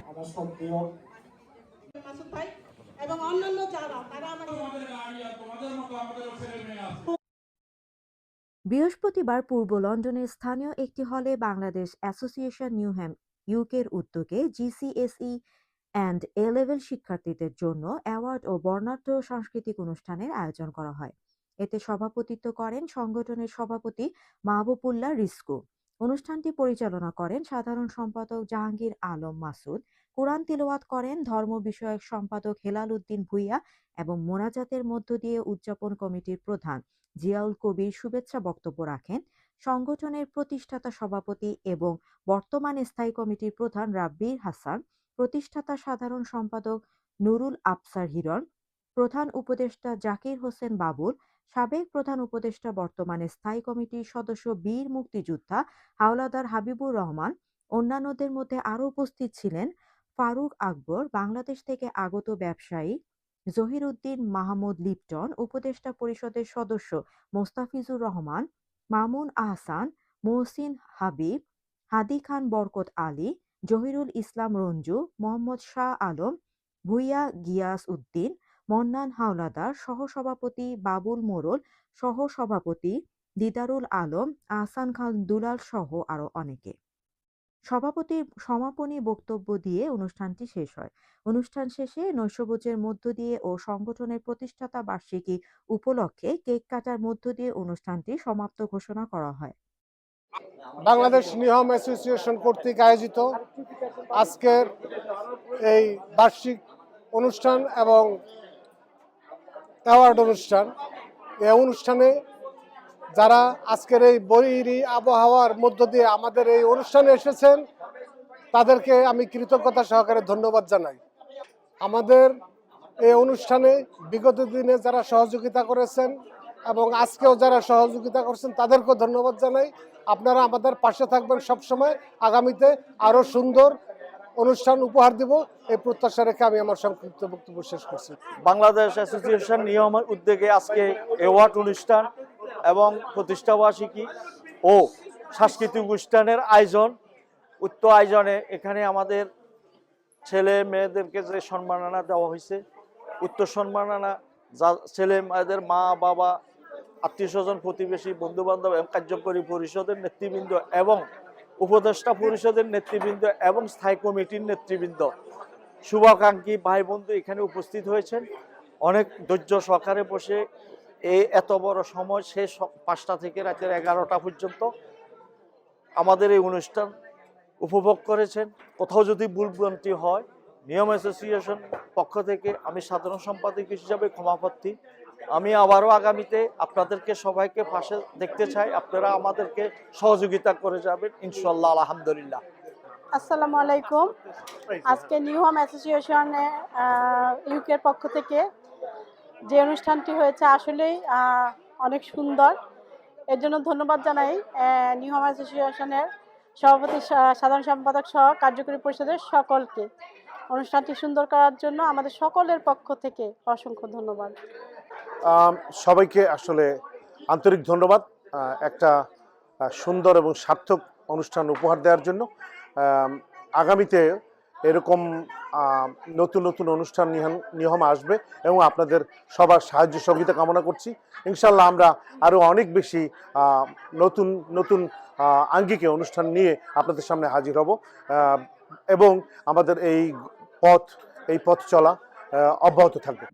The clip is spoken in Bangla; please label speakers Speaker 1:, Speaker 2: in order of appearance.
Speaker 1: আমার সক্রিয়
Speaker 2: মাসুদ ভাই এবং অন্যান্য যারা তারা আমাদের
Speaker 3: বৃহস্পতিবার পূর্ব লন্ডনের স্থানীয় একটি হলে বাংলাদেশ অ্যাসোসিয়েশন নিউহ্যাম ইউকের উদ্যোগে জিসিএসই অ্যান্ড এ-লেভেল শিক্ষার্থীদের জন্য অ্যাওয়ার্ড ও বর্ণাঢ্য সাংস্কৃতিক অনুষ্ঠানের আয়োজন করা হয়। এতে সভাপতিত্ব করেন সংগঠনের সভাপতি মাহবুবুল্লাহ রিস্কু। অনুষ্ঠানটি পরিচালনা করেন সাধারণ সম্পাদক জাহাঙ্গীর আলম মাসুদ। কুরআন তিলাওয়াত করেন ধর্ম বিষয়ক সম্পাদক হেলাল উদ্দিন ভূঁইয়া এবং মোনাজাতের মধ্য দিয়ে উদযাপন কমিটির প্রধান জিয়াউল কবির শুভেচ্ছা বক্তব্য রাখেন। সংগঠনের প্রতিষ্ঠাতা সভাপতি এবং বর্তমানে স্থায়ী কমিটির প্রধান রাব্বির হাসান, প্রতিষ্ঠাতা সাধারণ সম্পাদক নুরুল আফসার হিরণ, প্রধান উপদেষ্টা জাকির হোসেন বাবুল, সাবেক প্রধান উপদেষ্টা বর্তমানে স্থায়ী কমিটির সদস্য বীর মুক্তিযোদ্ধা হাওলাদার হাবিবুর রহমান। অন্যান্যদের মধ্যে আরও উপস্থিত ছিলেন ফারুক আকবর, বাংলাদেশ থেকে আগত ব্যবসায়ী জহির উদ্দিন মাহমুদ লিপটন, উপদেষ্টা পরিষদের সদস্য মোস্তাফিজুর রহমান, মামুন আহসান, মহসিন হাবিব, হাদি খান বরকত আলী, জহিরুল ইসলাম রঞ্জু, মোহাম্মদ শাহ আলম, ভূঁইয়া গিয়াস উদ্দিন, মন্নান হাওলাদার, সহসভাপতি বাবুল মোড়ল, সহসভাপতি দিদারুল আলম, আহসান খান দুলাল সহ আরো অনেকে। সভাপতির সমাপনী বক্তব্য দিয়ে অনুষ্ঠানটি শেষ হয়। অনুষ্ঠান শেষে নৈশভোজের মধ্য দিয়ে ও সংগঠনের প্রতিষ্ঠাতা বার্ষিকী উপলক্ষে কেক কাটার মধ্য দিয়ে অনুষ্ঠানটি সমাপ্ত ঘোষণা করা হয়।
Speaker 1: বাংলাদেশ নিহম অ্যাসোসিয়েশন কর্তৃক আয়োজিত আজকের এই বার্ষিক অনুষ্ঠান এবং অ্যাওয়ার্ড অনুষ্ঠান, এই অনুষ্ঠানে যারা আজকের এই বৈরী আবহাওয়ার মধ্য দিয়ে আমাদের এই অনুষ্ঠানে এসেছেন তাদেরকে আমি কৃতজ্ঞতা সহকারে ধন্যবাদ জানাই। আমাদের এই অনুষ্ঠানে বিগত দিনে যারা সহযোগিতা করেছেন এবং আজকেও যারা সহযোগিতা করছেন তাদেরকেও ধন্যবাদ জানাই। আপনারা আমাদের পাশে থাকবেন সবসময়। আগামীতে আরও সুন্দর অনুষ্ঠান উপহার দেব এই প্রত্যাশা রেখে আমি আমার সংক্ষিপ্ত বক্তব্য শেষ করছি।
Speaker 4: বাংলাদেশ অ্যাসোসিয়েশন নিয়মের উদ্যোগে আজকে অ্যাওয়ার্ড অনুষ্ঠান এবং প্রতিষ্ঠাবার্ষিকী ও সাংস্কৃতিক অনুষ্ঠানের আয়োজন। উক্ত আয়োজনে এখানে আমাদের ছেলে মেয়েদেরকে যে সম্মাননা দেওয়া হয়েছে, উক্ত সম্মাননা যা ছেলে মেয়েদের মা বাবা, আত্মীয় স্বজন, প্রতিবেশী, বন্ধু বান্ধব এবং কার্যকরী পরিষদের নেতৃবৃন্দ এবং উপদেষ্টা পরিষদের নেতৃবৃন্দ এবং স্থায়ী কমিটির নেতৃবৃন্দ, শুভাকাঙ্ক্ষী ভাই বন্ধু এখানে উপস্থিত হয়েছেন। অনেক ধৈর্য সহকারে বসে এত বড় সময় শেষ 5টা থেকে রাতের 11টা পর্যন্ত আমাদের এই অনুষ্ঠান উপভোগ করেছেন। কোথাও যদি ভুলভ্রান্তি হয় নিয়ম অ্যাসোসিয়েশন পক্ষ থেকে আমি সাধারণ সম্পাদক হিসাবে ক্ষমাপ্রার্থী। আমি আবারও আগামীতে আপনাদেরকে সবাইকে পাশে দেখতে চাই। আপনারা আমাদেরকে সহযোগিতা করে যাবেন ইনশাআল্লাহ। আলহামদুলিল্লাহ।
Speaker 2: আসসালামু আলাইকুম। আজকে নিউ হোম অ্যাসোসিয়েশন ইউকের পক্ষ থেকে যে অনুষ্ঠানটি হয়েছে আসলেই অনেক সুন্দর। এর জন্য ধন্যবাদ জানাই নিউ হোম অ্যাসোসিয়েশনের সভাপতি, সাধারণ সম্পাদক সহ কার্যকরী পরিষদের সকলকে। অনুষ্ঠানটি সুন্দর করার জন্য আমাদের সকলের পক্ষ থেকে অসংখ্য ধন্যবাদ।
Speaker 5: সবাইকে আসলে আন্তরিক ধন্যবাদ একটা সুন্দর এবং সার্থক অনুষ্ঠান উপহার দেওয়ার জন্য। আগামীতে এরকম নতুন নতুন অনুষ্ঠান নিয়ম আসবে এবং আপনাদের সবার সাহায্য সহযোগিতা কামনা করছি। ইনশাল্লাহ আমরা আরও অনেক বেশি নতুন নতুন আঙ্গিকে অনুষ্ঠান নিয়ে আপনাদের সামনে হাজির হব এবং আমাদের এই পথ চলা অব্যাহত থাকবে।